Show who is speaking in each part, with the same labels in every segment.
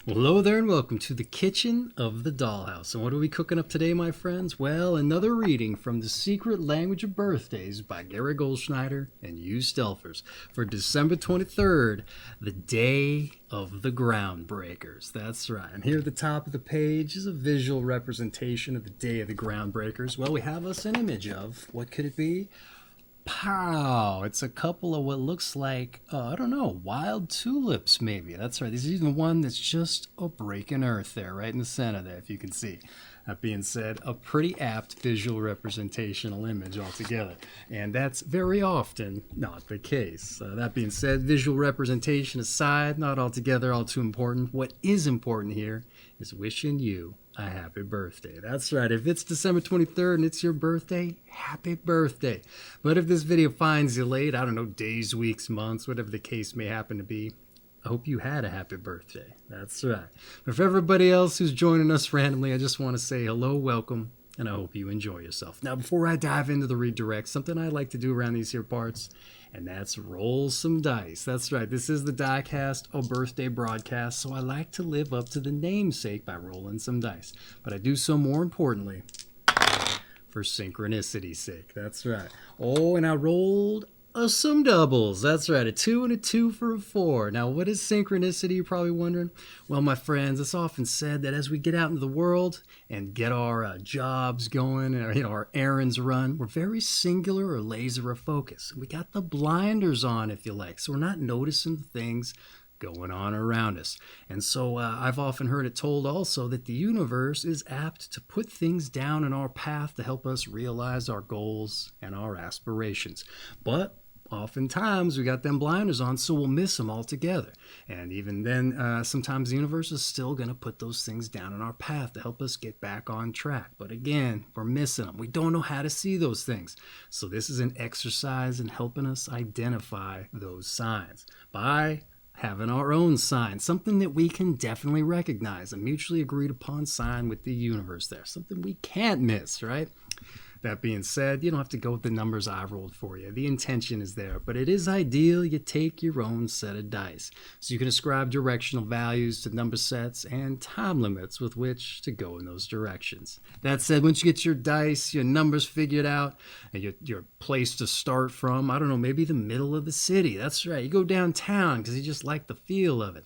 Speaker 1: Well, hello there and welcome to the kitchen of the dollhouse. And what are we cooking up today, my friends? Well, another reading from The Secret Language of Birthdays by Gary Goldschneider and Hugh Stelfers for December 23rd, the day of the Groundbreakers. That's right. And here at the top of the page is a visual representation of the day of the Groundbreakers. Well, we have us an image of, what could it be? Pow! It's a couple of what looks like, I don't know, wild tulips maybe. That's right. There's even one that's just a break in earth there, right in the center there, if you can see. That being said, a pretty apt visual representational image altogether. And that's very often not the case. That being said, visual representation aside, not altogether all too important. What is important here is wishing you a happy birthday. That's right. If it's December 23rd and it's your birthday, happy birthday. But if this video finds you late, I don't know, days, weeks, months, whatever the case may happen to be, I hope you had a happy birthday. That's right. But for everybody else who's joining us randomly, I just want to say hello, welcome, and I hope you enjoy yourself. Now, before I dive into the redirect, something I like to do around these here parts, and that's roll some dice. That's right. This is the DykASSt, a birthday broadcast, so I like to live up to the namesake by rolling some dice. But I do so more importantly for synchronicity's sake. That's right. Oh, and I rolled some doubles. That's right. A 2 and a 2 for a 4. Now, what is synchronicity, you're probably wondering? Well, my friends, it's often said that as we get out into the world and get our jobs going and our errands run, we're very singular or laser focused. We got the blinders on, if you like, so we're not noticing the things going on around us. And so I've often heard it told also that the universe is apt to put things down in our path to help us realize our goals and our aspirations. But oftentimes we got them blinders on, so we'll miss them altogether. And even then, sometimes the universe is still going to put those things down in our path to help us get back on track. But again, we're missing them. We don't know how to see those things. So this is an exercise in helping us identify those signs by having our own sign, something that we can definitely recognize, a mutually agreed upon sign with the universe there, something we can't miss, right? That being said, you don't have to go with the numbers I rolled for you. The intention is there, but it is ideal you take your own set of dice. So you can ascribe directional values to number sets and time limits with which to go in those directions. That said, once you get your dice, your numbers figured out, and your place to start from, I don't know, maybe the middle of the city. That's right. You go downtown because you just like the feel of it.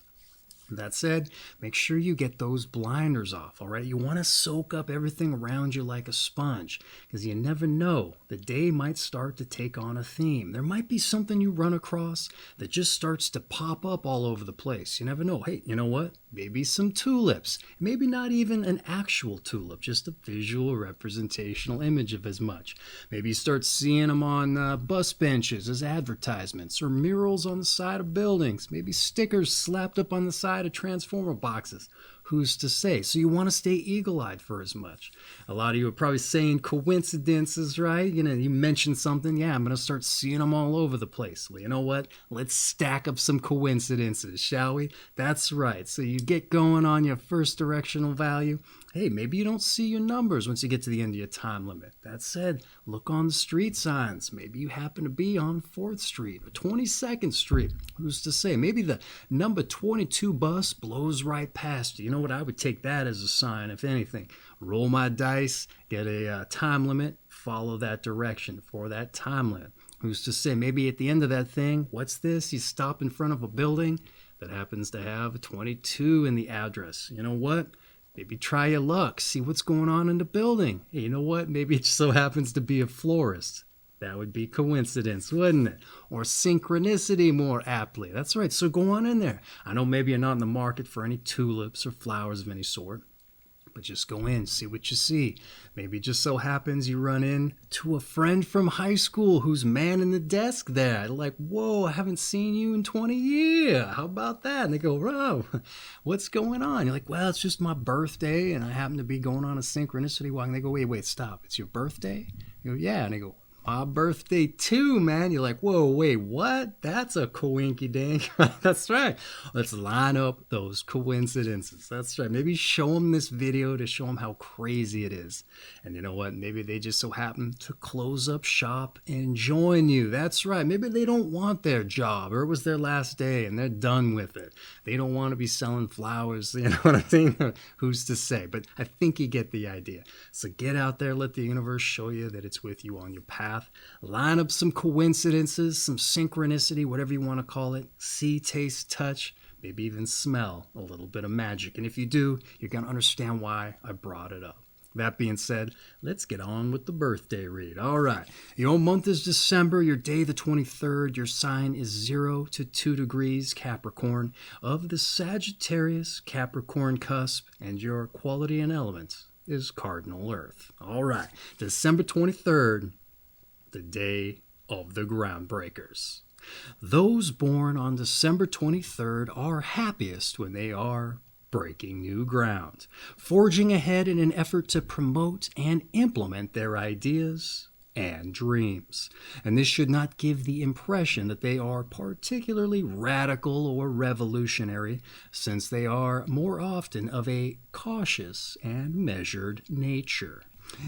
Speaker 1: That said, make sure you get those blinders off, all right? You want to soak up everything around you like a sponge because you never know. The day might start to take on a theme. There might be something you run across that just starts to pop up all over the place. You never know. Hey, you know what? Maybe some tulips. Maybe not even an actual tulip, just a visual representational image of as much. Maybe you start seeing them on bus benches as advertisements or murals on the side of buildings. Maybe stickers slapped up on the side of transformer boxes. Who's to say? So you want to stay eagle-eyed for as much. A lot of you are probably saying coincidences, right? You mentioned something. Yeah, I'm going to start seeing them all over the place. Well, you know what? Let's stack up some coincidences, shall we? That's right. So you get going on your first directional value. Hey, maybe you don't see your numbers once you get to the end of your time limit. That said, look on the street signs. Maybe you happen to be on 4th Street or 22nd Street. Who's to say? Maybe the number 22 bus blows right past you. You know what? I would take that as a sign, if anything. Roll my dice, get a time limit, follow that direction for that time limit. Who's to say? Maybe at the end of that thing, what's this? You stop in front of a building that happens to have a 22 in the address. You know what? Maybe try your luck, see what's going on in the building. Hey, you know what? Maybe it just so happens to be a florist. That would be coincidence, wouldn't it? Or synchronicity more aptly. That's right, so go on in there. I know maybe you're not in the market for any tulips or flowers of any sort, but just go in, see what you see. Maybe it just so happens you run into a friend from high school who's manning the desk there. Like, whoa, I haven't seen you in 20 years. How about that? And they go, bro, what's going on? You're like, well, it's just my birthday, and I happen to be going on a synchronicity walk. And they go, wait, stop. It's your birthday? You go, yeah. And they go, My birthday too, man. You're like, whoa, wait, what? That's a coinky dink. That's right. Let's line up those coincidences. That's right. Maybe show them this video to show them how crazy it is. And you know what? Maybe they just so happen to close up shop and join you. That's right. Maybe they don't want their job, or it was their last day and they're done with it. They don't want to be selling flowers. You know what I mean? Who's to say? But I think you get the idea. So get out there. Let the universe show you that it's with you on your path. Line up some coincidences, some synchronicity, whatever you want to call it. See, taste, touch, maybe even smell a little bit of magic. And if you do, you're going to understand why I brought it up. That being said, let's get on with the birthday read. All right. Your month is December. Your day, the 23rd. Your sign is 0 to 2 degrees Capricorn of the Sagittarius Capricorn cusp. And your quality and element is Cardinal Earth. All right. December 23rd. The day of the Groundbreakers. Those born on December 23rd are happiest when they are breaking new ground, forging ahead in an effort to promote and implement their ideas and dreams. And this should not give the impression that they are particularly radical or revolutionary, since they are more often of a cautious and measured nature.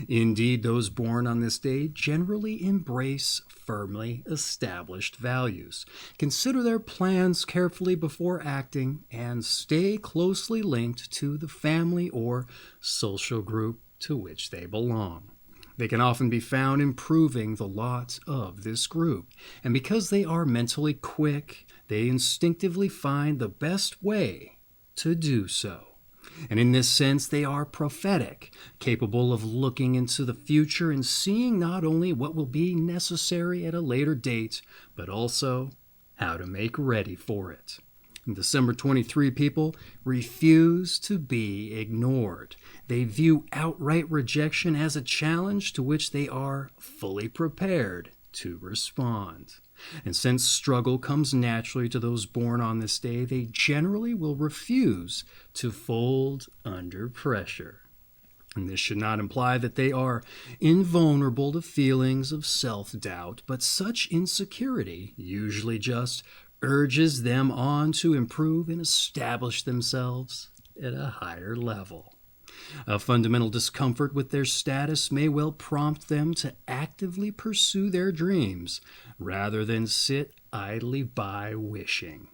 Speaker 1: Indeed, those born on this day generally embrace firmly established values, consider their plans carefully before acting, and stay closely linked to the family or social group to which they belong. They can often be found improving the lot of this group, and because they are mentally quick, they instinctively find the best way to do so. And in this sense, they are prophetic, capable of looking into the future and seeing not only what will be necessary at a later date, but also how to make ready for it. December 23 people refuse to be ignored. They view outright rejection as a challenge to which they are fully prepared to respond. And since struggle comes naturally to those born on this day, they generally will refuse to fold under pressure. And this should not imply that they are invulnerable to feelings of self-doubt, but such insecurity usually just urges them on to improve and establish themselves at a higher level. A fundamental discomfort with their status may well prompt them to actively pursue their dreams rather than sit idly by wishing.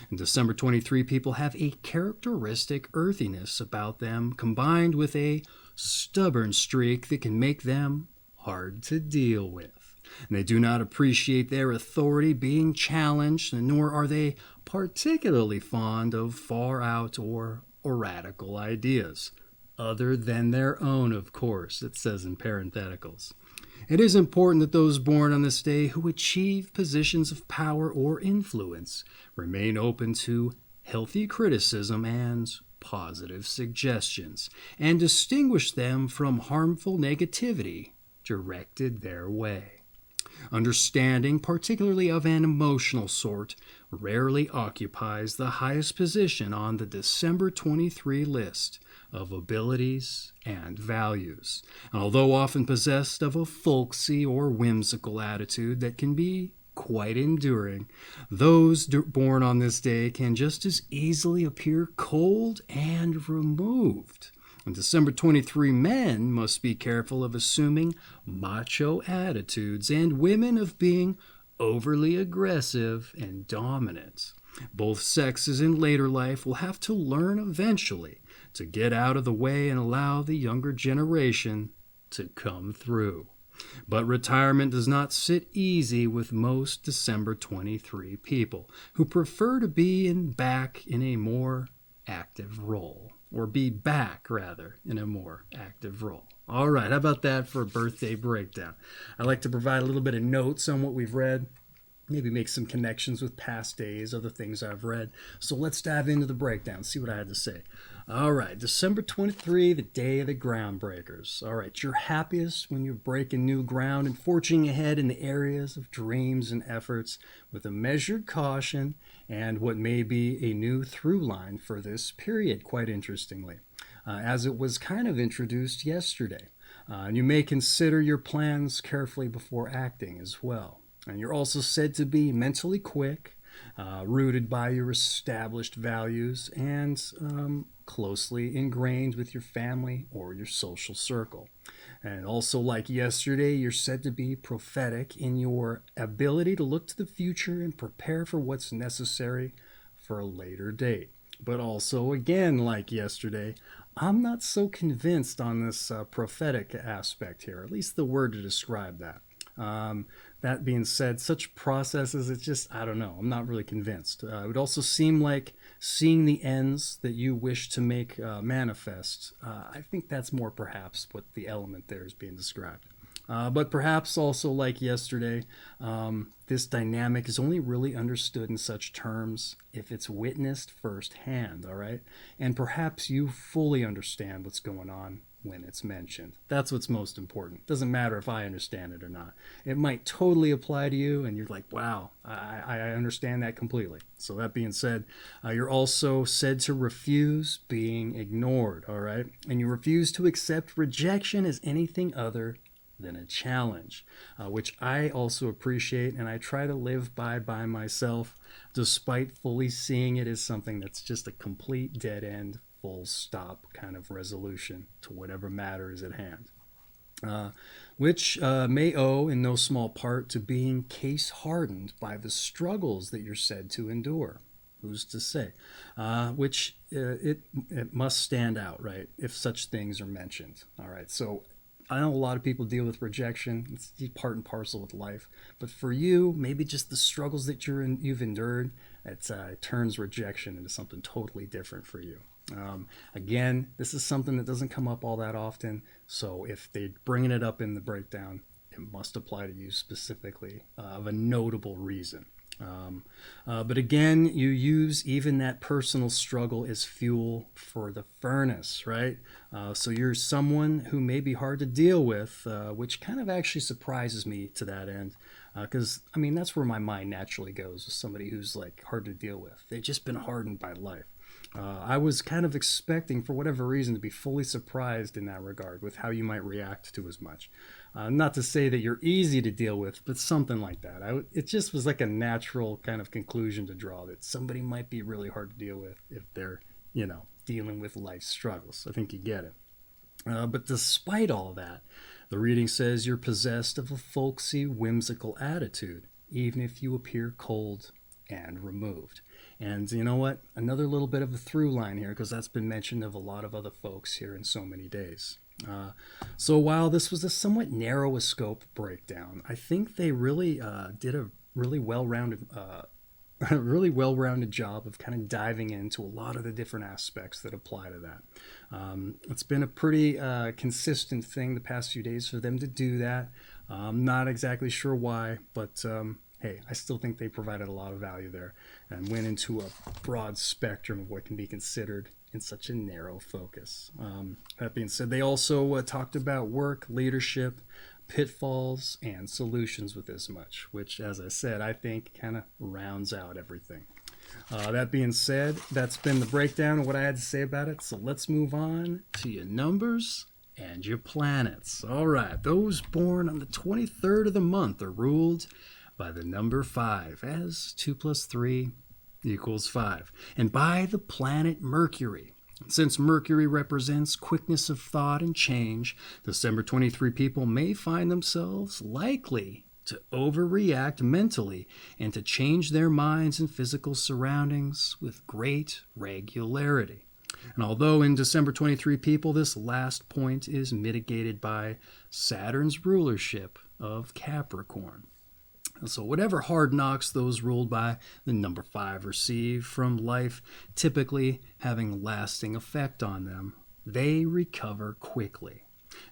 Speaker 1: And December 23 people have a characteristic earthiness about them, combined with a stubborn streak that can make them hard to deal with. And they do not appreciate their authority being challenged, nor are they particularly fond of far out or radical ideas. Other than their own, of course, it says in parentheticals. It is important that those born on this day who achieve positions of power or influence remain open to healthy criticism and positive suggestions, and distinguish them from harmful negativity directed their way. Understanding, particularly of an emotional sort, rarely occupies the highest position on the December 23 list of abilities and values. And although often possessed of a folksy or whimsical attitude that can be quite enduring, those born on this day can just as easily appear cold and removed. And December 23 men must be careful of assuming macho attitudes, and women of being overly aggressive and dominant. Both sexes in later life will have to learn eventually to get out of the way and allow the younger generation to come through. But retirement does not sit easy with most December 23 people, who prefer to be back in a more active role. Or be back, rather, in a more active role. All right, how about that for a birthday breakdown? I like to provide a little bit of notes on what we've read, maybe make some connections with past days, other things I've read. So let's dive into the breakdown, see what I had to say. All right, December 23, the day of the Groundbreakers. All right, you're happiest when you're breaking new ground and forging ahead in the areas of dreams and efforts with a measured caution and what may be a new through line for this period, quite interestingly, as it was kind of introduced yesterday. And you may consider your plans carefully before acting as well. And you're also said to be mentally quick, rooted by your established values, and closely ingrained with your family or your social circle. And also, like yesterday, you're said to be prophetic in your ability to look to the future and prepare for what's necessary for a later date. But also, again, like yesterday, I'm not so convinced on this prophetic aspect here, at least the word to describe that. That being said, such processes, it's just, I don't know, I'm not really convinced. It would also seem like seeing the ends that you wish to make manifest. I think that's more perhaps what the element there is being described. But perhaps also like yesterday, this dynamic is only really understood in such terms if it's witnessed firsthand, all right? And perhaps you fully understand what's going on when it's mentioned. That's what's most important. Doesn't matter if I understand it or not. It might totally apply to you, and you're like, wow, I understand that completely. So that being said, you're also said to refuse being ignored, all right? And you refuse to accept rejection as anything other than a challenge, which I also appreciate, and I try to live by myself, despite fully seeing it as something that's just a complete dead end, full stop kind of resolution to whatever matter is at hand. Which may owe in no small part to being case hardened by the struggles that you're said to endure. Who's to say? Which it must stand out, right, if such things are mentioned. All right, so I know a lot of people deal with rejection. It's part and parcel with life. But for you, maybe just the struggles that you've endured, it turns rejection into something totally different for you. Again, this is something that doesn't come up all that often. So if they're bringing it up in the breakdown, it must apply to you specifically of a notable reason. But again, you use even that personal struggle as fuel for the furnace, right? So you're someone who may be hard to deal with, which kind of actually surprises me to that end. Because, I mean, that's where my mind naturally goes, with somebody who's like hard to deal with. They've just been hardened by life. I was kind of expecting, for whatever reason, to be fully surprised in that regard with how you might react to as much. Not to say that you're easy to deal with, but something like that. It just was like a natural kind of conclusion to draw that somebody might be really hard to deal with if they're, dealing with life struggles. I think you get it. But despite all that, the reading says you're possessed of a folksy, whimsical attitude, even if you appear cold and removed. And you know what? Another little bit of a through line here, because that's been mentioned of a lot of other folks here in so many days. So while this was a somewhat narrow scope breakdown, I think they really did a really well-rounded job of kind of diving into a lot of the different aspects that apply to that. It's been a pretty consistent thing the past few days for them to do that. I'm not exactly sure why, but hey, I still think they provided a lot of value there and went into a broad spectrum of what can be considered in such a narrow focus. That being said, they also talked about work, leadership, pitfalls, and solutions with this much, which, as I said, I think kind of rounds out everything. That being said, that's been the breakdown of what I had to say about it. So let's move on to your numbers and your planets. All right, those born on the 23rd of the month are ruled by the number 5, as 2 plus 3 equals 5, and by the planet Mercury. Since Mercury represents quickness of thought and change, December 23 people may find themselves likely to overreact mentally and to change their minds and physical surroundings with great regularity. And although in December 23 people, this last point is mitigated by Saturn's rulership of Capricorn. So whatever hard knocks those ruled by the number 5 receive from life, typically having lasting effect on them, they recover quickly.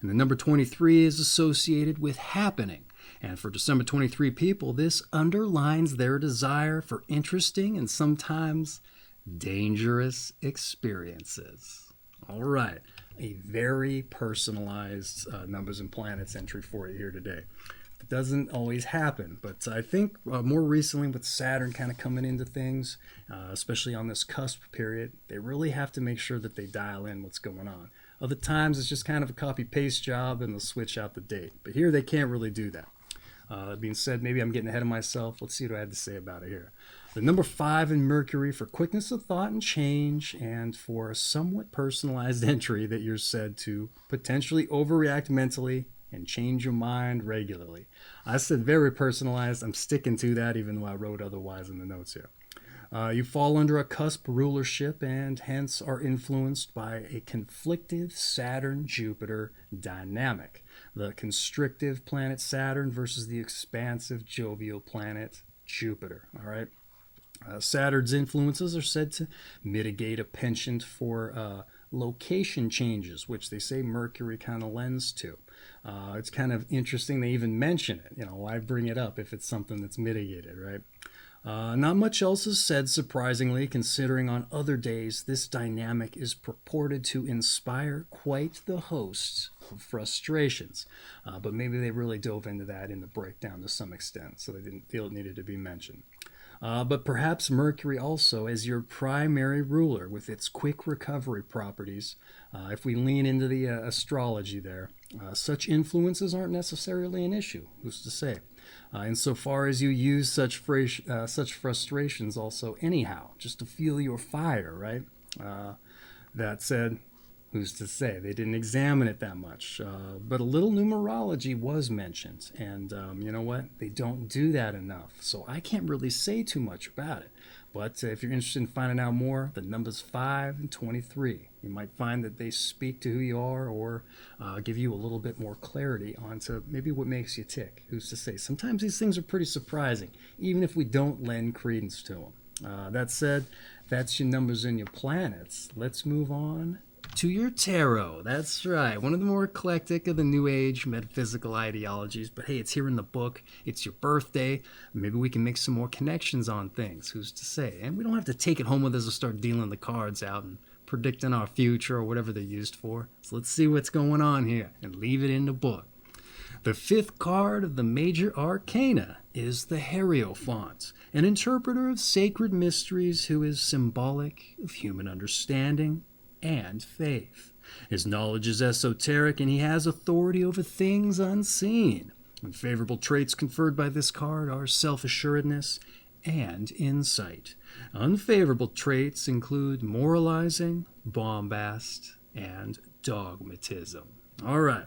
Speaker 1: And the number 23 is associated with happening. And for December 23 people, this underlines their desire for interesting and sometimes dangerous experiences. All right, a very personalized numbers and planets entry for you here today. It doesn't always happen, but I think more recently with Saturn kind of coming into things, especially on this cusp period, they really have to make sure that they dial in what's going on. Other times it's just kind of a copy-paste job and they'll switch out the date. But here they can't really do that. That being said, maybe I'm getting ahead of myself. Let's see what I had to say about it here. The number 5 in Mercury for quickness of thought and change, and for a somewhat personalized entry that you're said to potentially overreact mentally and change your mind regularly. I said very personalized. I'm sticking to that, even though I wrote otherwise in the notes here. You fall under a cusp rulership and hence are influenced by a conflictive Saturn-Jupiter dynamic. The constrictive planet Saturn versus the expansive jovial planet Jupiter. All right. Saturn's influences are said to mitigate a penchant for location changes, which they say Mercury kind of lends to. It's kind of interesting they even mention it. You know, why bring it up if it's something that's mitigated, right? Not much else is said, surprisingly, considering on other days this dynamic is purported to inspire quite the host of frustrations. But maybe they really dove into that in the breakdown to some extent, so they didn't feel it needed to be mentioned. But perhaps Mercury also as your primary ruler with its quick recovery properties. If we lean into the astrology there, such influences aren't necessarily an issue. Who's to say? Insofar as you use such frustrations also anyhow, just to fuel your fire, right? That said, who's to say? They didn't examine it that much. But a little numerology was mentioned. And you know what? They don't do that enough. So I can't really say too much about it. But if you're interested in finding out more, the numbers 5 and 23. You might find that they speak to who you are or give you a little bit more clarity onto maybe what makes you tick. Who's to say? Sometimes these things are pretty surprising, even if we don't lend credence to them. That said, that's your numbers and your planets. Let's move on to your tarot. That's right. One of the more eclectic of the New Age metaphysical ideologies. But hey, it's here in the book. It's your birthday. Maybe we can make some more connections on things. Who's to say? And we don't have to take it home with us and start dealing the cards out and predicting our future or whatever they're used for. So let's see what's going on here and leave it in the book. The 5th card of the major arcana is the Hierophant, an interpreter of sacred mysteries who is symbolic of human understanding and faith. His knowledge is esoteric and he has authority over things unseen. Favorable traits conferred by this card are self-assuredness and insight. Unfavorable traits include moralizing, bombast, and dogmatism. All right.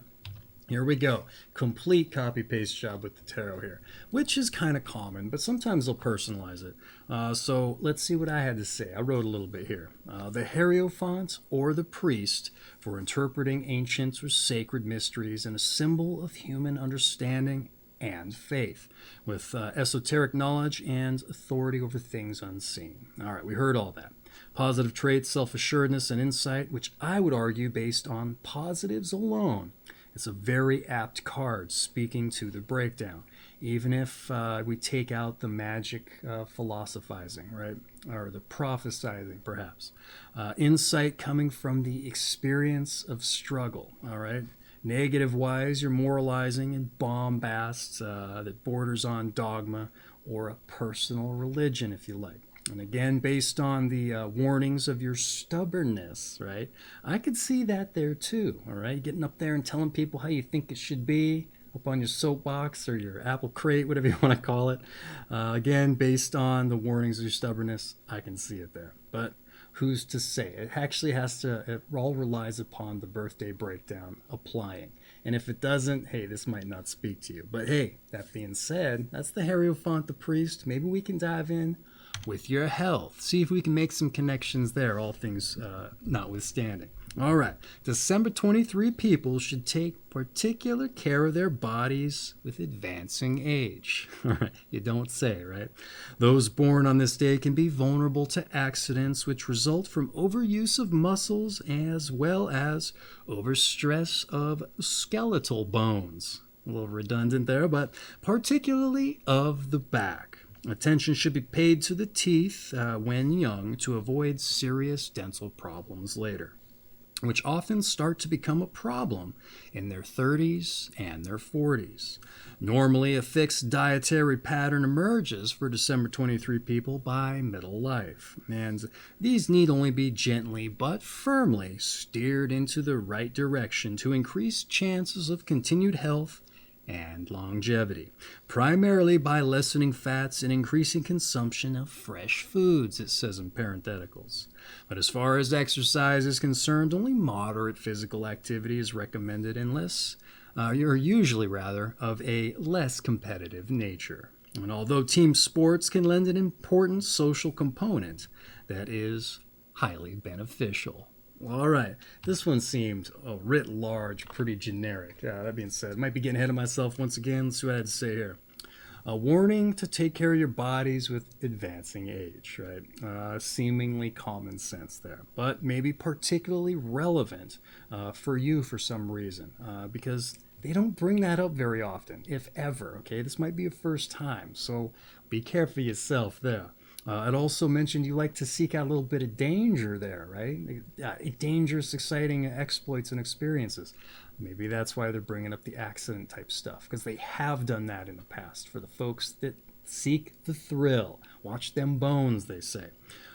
Speaker 1: Here we go. Complete copy-paste job with the tarot here, which is kind of common, but sometimes they'll personalize it. So let's see what I had to say. I wrote a little bit here. The Hierophant, or the priest, for interpreting ancient or sacred mysteries and a symbol of human understanding and faith, with esoteric knowledge and authority over things unseen. All right, we heard all that. Positive traits, self-assuredness, and insight, which I would argue based on positives alone. It's a very apt card speaking to the breakdown, even if we take out the magic philosophizing, right? Or the prophesizing, perhaps. Insight coming from the experience of struggle, all right? Negative-wise, you're moralizing and bombast that borders on dogma or a personal religion, if you like. And again, based on the warnings of your stubbornness, right? I could see that there too, all right? Getting up there and telling people how you think it should be, up on your soapbox or your apple crate, whatever you want to call it. Again, based on the warnings of your stubbornness, I can see it there. But who's to say? It actually has to, it all relies upon the birthday breakdown applying. And if it doesn't, hey, this might not speak to you. But hey, that being said, that's the Hierophant, the priest. Maybe we can dive in with your health. See if we can make some connections there, all things notwithstanding. All right. December 23 people should take particular care of their bodies with advancing age. All right. You don't say, right? Those born on this day can be vulnerable to accidents which result from overuse of muscles as well as overstress of skeletal bones. A little redundant there, but particularly of the back. Attention should be paid to the teeth when young to avoid serious dental problems later. which often start to become a problem in their 30s and their 40s. Normally, a fixed dietary pattern emerges for December 23 people by middle life, and these need only be gently but firmly steered into the right direction to increase chances of continued health and longevity, primarily by lessening fats and increasing consumption of fresh foods, it says in parentheticals. But as far as exercise is concerned, only moderate physical activity is recommended unless, or usually rather, of a less competitive nature. And although team sports can lend an important social component, that is highly beneficial. All right, this one seemed writ large, pretty generic. That being said, might be getting ahead of myself once again. Let's see what I had to say here. A warning to take care of your bodies with advancing age, right? Seemingly common sense there, but maybe particularly relevant for you for some reason, because they don't bring that up very often, if ever, okay? This might be a first time, so be careful yourself there. It also mentioned you like to seek out a little bit of danger there, right? Dangerous, exciting exploits and experiences. Maybe that's why they're bringing up the accident type stuff, because they have done that in the past for the folks that seek the thrill. Watch them bones, they say.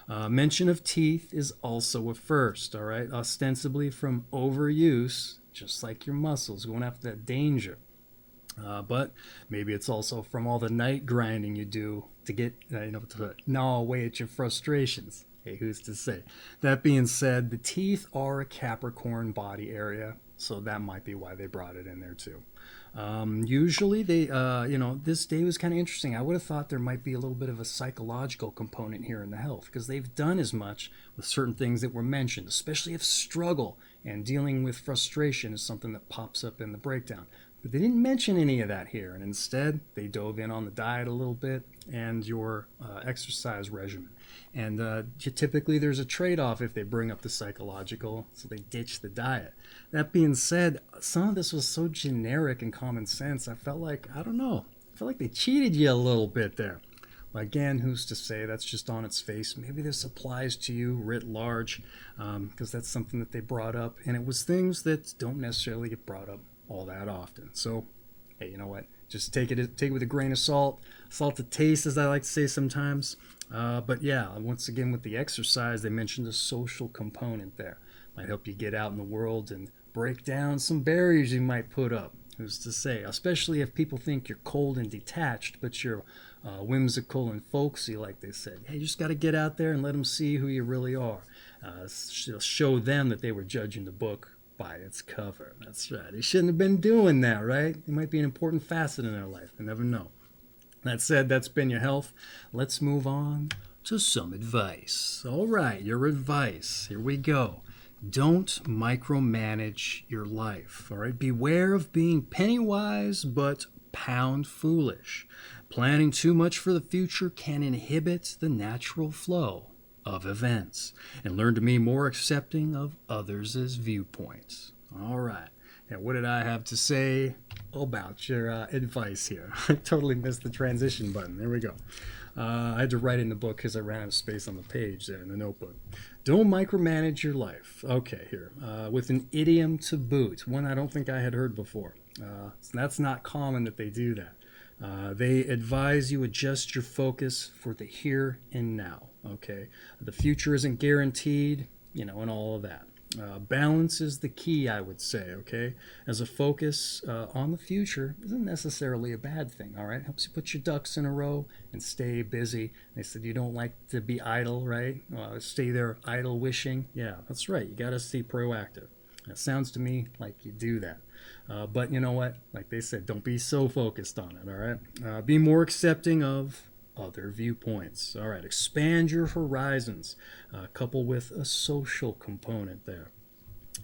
Speaker 1: Mention of teeth is also a first, all right? Ostensibly from overuse, just like your muscles, going after that danger. But maybe it's also from all the night grinding you do to get, to gnaw away at your frustrations. Hey, who's to say? That being said, the teeth are a Capricorn body area, so that might be why they brought it in there too. Usually they, this day was kind of interesting. I would have thought there might be a little bit of a psychological component here in the health, because they've done as much with certain things that were mentioned, especially if struggle and dealing with frustration is something that pops up in the breakdown. But they didn't mention any of that here, and instead they dove in on the diet a little bit and your exercise regimen. And typically there's a trade-off if they bring up the psychological, so they ditch the diet. That being said, some of this was so generic and common sense, I felt like they cheated you a little bit there. But again, who's to say? That's just on its face. Maybe this applies to you writ large, because that's something that they brought up, and it was things that don't necessarily get brought up all that often. So, hey, you know what? Just take it with a grain of salt. Salt to taste, as I like to say sometimes. But yeah, once again with the exercise, they mentioned the social component there. Might help you get out in the world and break down some barriers you might put up. Who's to say? Especially if people think you're cold and detached, but you're whimsical and folksy, like they said. Hey, you just got to get out there and let them see who you really are. Show them that they were judging the book by its cover. That's right. They shouldn't have been doing that, right? It might be an important facet in their life. You never know. That said, that's been your health. Let's move on to some advice. All right, your advice. Here we go. Don't micromanage your life. All right, beware of being penny wise but pound foolish. Planning too much for the future can inhibit the natural flow of events, and learn to be more accepting of others' viewpoints. All right. Now, what did I have to say about your advice here? I totally missed the transition button. There we go. I had to write in the book because I ran out of space on the page there in the notebook. Don't micromanage your life. Okay, here. With an idiom to boot, one I don't think I had heard before. So that's not common that they do that. They advise you adjust your focus for the here and now. Okay, the future isn't guaranteed, and all of that. Balance is the key, I would say, okay? As a focus on the future isn't necessarily a bad thing, all right? Helps you put your ducks in a row and stay busy. They said you don't like to be idle, right? Stay there idle wishing. Yeah, that's right. You got to stay proactive. It sounds to me like you do that. But you know what? Like they said, don't be so focused on it, all right? Be more accepting of other viewpoints. All right, expand your horizons, coupled with a social component there.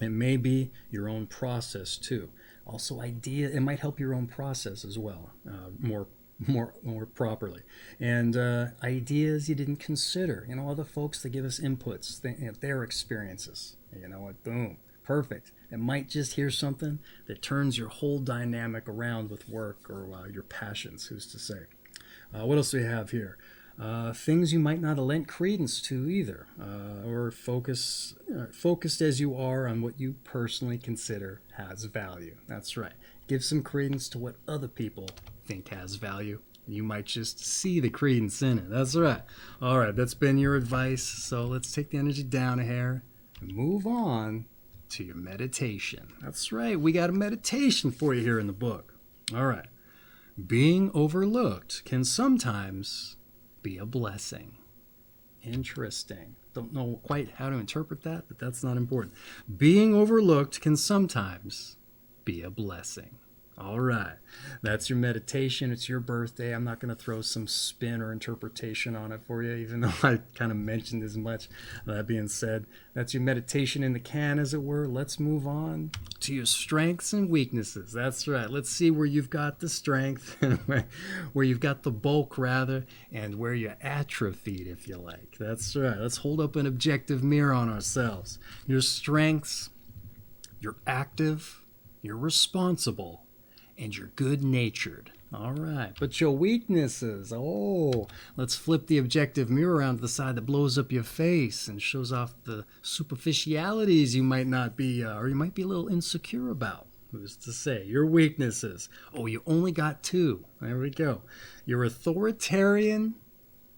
Speaker 1: It may be your own process too. Also, it might help your own process as well, more properly. And ideas you didn't consider. Other folks that give us inputs, their experiences. You know what? Boom. Perfect. It might just hear something that turns your whole dynamic around with work or your passions. Who's to say? What else do we have here? Things you might not have lent credence to either, or focused as you are on what you personally consider has value. That's right. Give some credence to what other people think has value. You might just see the credence in it. That's right. All right, that's been your advice. So let's take the energy down a hair and move on to your meditation. That's right. We got a meditation for you here in the book. All right. Being overlooked can sometimes be a blessing. Interesting. Don't know quite how to interpret that, but that's not important. Being overlooked can sometimes be a blessing. All right. That's your meditation. It's your birthday. I'm not going to throw some spin or interpretation on it for you, even though I kind of mentioned as much. That being said, that's your meditation in the can, as it were. Let's move on to your strengths and weaknesses. That's right. Let's see where you've got the strength, where you've got the bulk, rather, and where you're atrophied, if you like. That's right. Let's hold up an objective mirror on ourselves. Your strengths, you're active, you're responsible, and you're good-natured. All right. But your weaknesses, let's flip the objective mirror around to the side that blows up your face and shows off the superficialities you might not be, or you might be a little insecure about. Who's to say? Your weaknesses. You only got two. There we go. You're authoritarian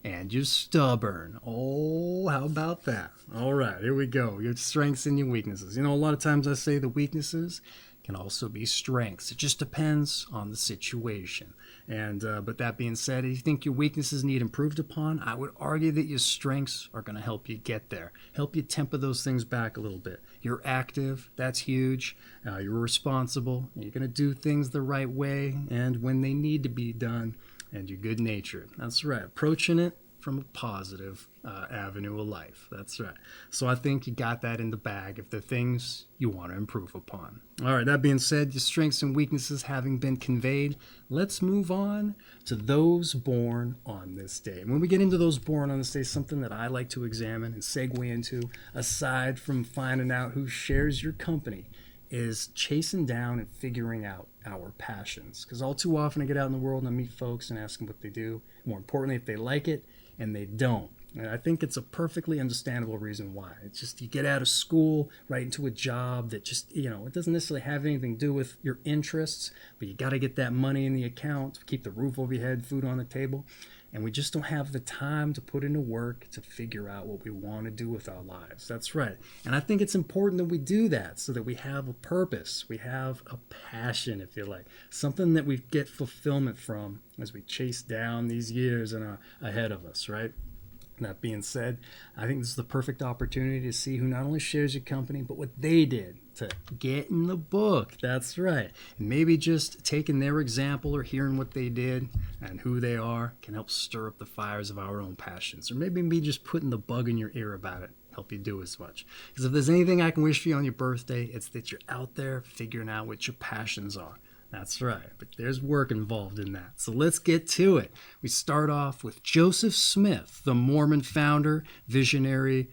Speaker 1: and you're stubborn. How about that? All right, here we go. Your strengths and your weaknesses. A lot of times I say the weaknesses can also be strengths. It just depends on the situation. And but that being said, if you think your weaknesses need improved upon, I would argue that your strengths are going to help you get there, help you temper those things back a little bit. You're active, that's huge. You're responsible. You're going to do things the right way and when they need to be done. And you're good-natured. That's right. Approaching it from a positive avenue of life. That's right. So I think you got that in the bag of the things you want to improve upon. All right, that being said, your strengths and weaknesses having been conveyed, let's move on to those born on this day. And when we get into those born on this day, something that I like to examine and segue into, aside from finding out who shares your company, is chasing down and figuring out our passions. Because all too often I get out in the world and I meet folks and ask them what they do. More importantly, if they like it, and they don't. And I think it's a perfectly understandable reason why. It's just you get out of school right into a job that just, it doesn't necessarily have anything to do with your interests, but you got to get that money in the account to keep the roof over your head, food on the table. And we just don't have the time to put into work to figure out what we want to do with our lives. That's right. And I think it's important that we do that so that we have a purpose. We have a passion, if you like. Something that we get fulfillment from as we chase down these years ahead of us, right? That being said, I think this is the perfect opportunity to see who not only shares your company, but what they did to get in the book. That's right. And maybe just taking their example or hearing what they did and who they are can help stir up the fires of our own passions. Or maybe me just putting the bug in your ear about it help you do as much. Because if there's anything I can wish for you on your birthday, it's that you're out there figuring out what your passions are. That's right, but there's work involved in that. So let's get to it. We start off with Joseph Smith, the Mormon founder, visionary,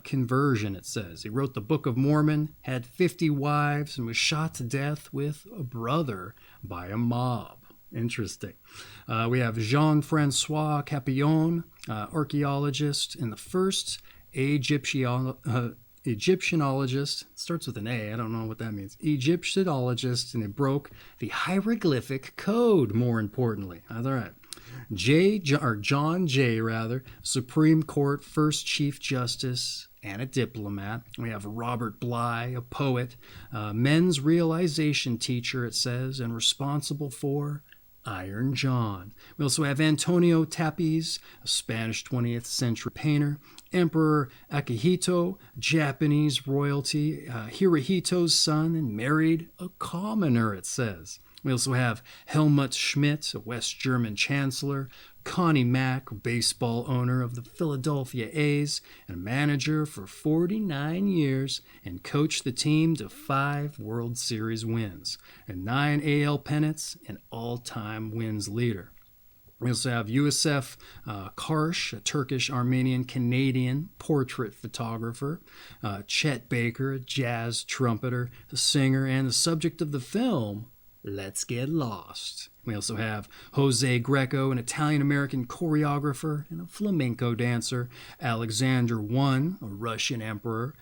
Speaker 1: conversion, it says. He wrote the Book of Mormon, had 50 wives, and was shot to death with a brother by a mob. Interesting. We have Jean-Francois Papillon, archaeologist, and the first Egyptianologist, starts with an A, I don't know what that means. Egyptianologist, and it broke the hieroglyphic code, more importantly. All right. John Jay, Supreme Court first Chief Justice and a diplomat. We have Robert Bly, a poet, men's realization teacher, it says, and responsible for Iron John. We also have Antonio Tapiz, a Spanish 20th century painter, Emperor Akihito, Japanese royalty, Hirohito's son, and married a commoner, it says. We also have Helmut Schmidt, a West German chancellor, Connie Mack, baseball owner of the Philadelphia A's, and manager for 49 years, and coached the team to 5 World Series wins, and 9 AL pennants, and all-time wins leader. We also have Yusuf Karsh, a Turkish-Armenian-Canadian portrait photographer, Chet Baker, a jazz trumpeter, a singer, and the subject of the film, Let's Get Lost. We also have Jose Greco, an Italian-American choreographer and a flamenco dancer, Alexander I, a Russian emperor,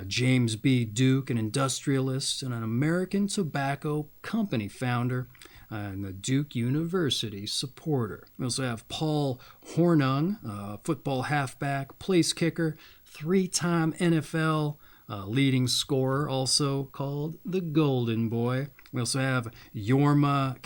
Speaker 1: James B. Duke, an industrialist and an American tobacco company founder, and the Duke University supporter. We also have Paul Hornung, football halfback, place kicker, three-time NFL leading scorer, also called the Golden Boy. We also have Jorma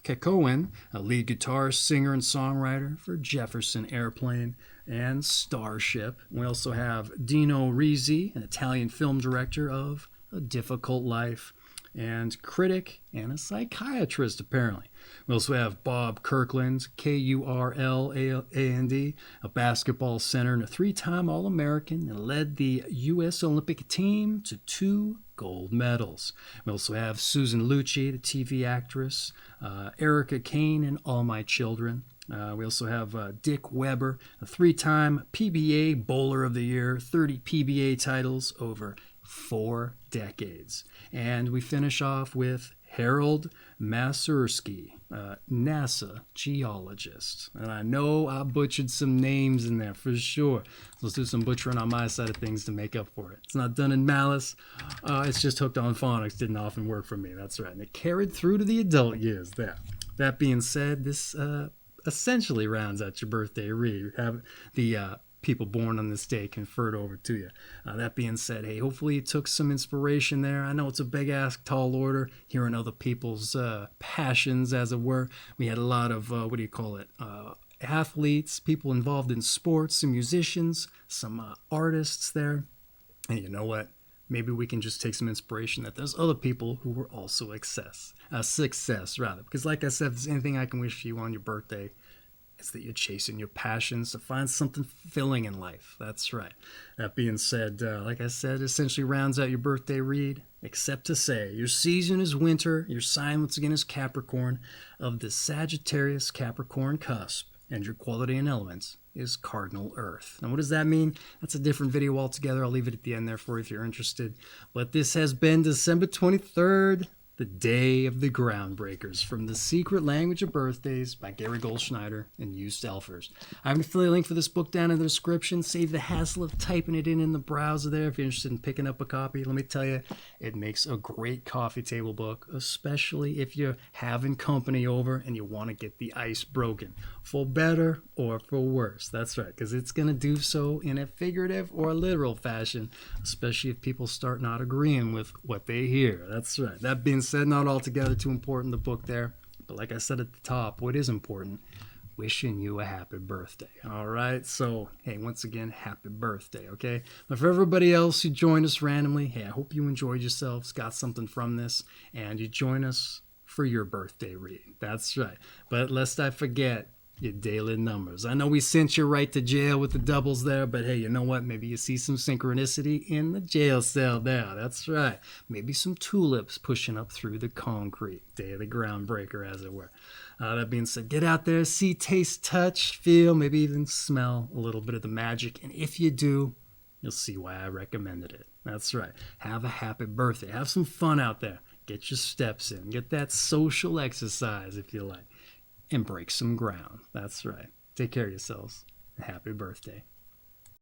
Speaker 1: Kekkonen, a lead guitarist, singer, and songwriter for Jefferson Airplane and Starship. We also have Dino Risi, an Italian film director of A Difficult Life, and critic and a psychiatrist, apparently. We also have Bob Kirkland, Kurland, a basketball center and a three-time All-American, and led the U.S. Olympic team to 2 gold medals. We also have Susan Lucci, the TV actress, Erica Kane in All My Children. We also have Dick Weber, a three-time PBA Bowler of the Year, 30 PBA titles over 4 decades. And we finish off with Harold Masursky, NASA geologist. And I know I butchered some names in there for sure. Let's do some butchering on my side of things to make up for it. It's not done in malice. It's just hooked on phonics. Didn't often work for me. That's right. And it carried through to the adult years there. That being said, this essentially rounds out your birthday read. Have the people born on this day conferred over to you. That being said, hey, hopefully you took some inspiration there. I know it's a big-ass tall order, hearing other people's passions, as it were. We had a lot of, athletes, people involved in sports, some musicians, some artists there. And you know what? Maybe we can just take some inspiration that there's other people who were also success, rather. Because like I said, if there's anything I can wish you on your birthday, it's that you're chasing your passions to find something fulfilling in life. That's right. That being said, like I said, essentially rounds out your birthday read, except to say your season is winter, your sign once again is Capricorn, of the Sagittarius Capricorn cusp, and your quality and elements is Cardinal Earth. Now, what does that mean? That's a different video altogether. I'll leave it at the end there for you if you're interested. But this has been December 23rd, the day of the Groundbreakers, from The Secret Language of Birthdays by Gary Goldschneider and you Stelfers. I have an affiliate link for this book down in the description. Save the hassle of typing it in the browser there if you're interested in picking up a copy. Let me tell you, it makes a great coffee table book, especially if you're having company over and you want to get the ice broken, for better or for worse. That's right, because it's going to do so in a figurative or literal fashion, especially if people start not agreeing with what they hear. That's right. That being said, not altogether too important, the book there, but like I said at the top, what is important, wishing you a happy birthday. All right, so hey, once again, happy birthday. Okay, but for everybody else who joined us randomly, hey, I hope you enjoyed yourselves, got something from this, and you join us for your birthday read. That's right. But lest I forget, your daily numbers. I know we sent you right to jail with the doubles there, but hey, you know what? Maybe you see some synchronicity in the jail cell there. That's right. Maybe some tulips pushing up through the concrete. Day of the Groundbreaker, as it were. That being said, get out there, see, taste, touch, feel, maybe even smell a little bit of the magic. And if you do, you'll see why I recommended it. That's right. Have a happy birthday. Have some fun out there. Get your steps in. Get that social exercise, if you like. And break some ground. That's right. Take care of yourselves. Happy birthday.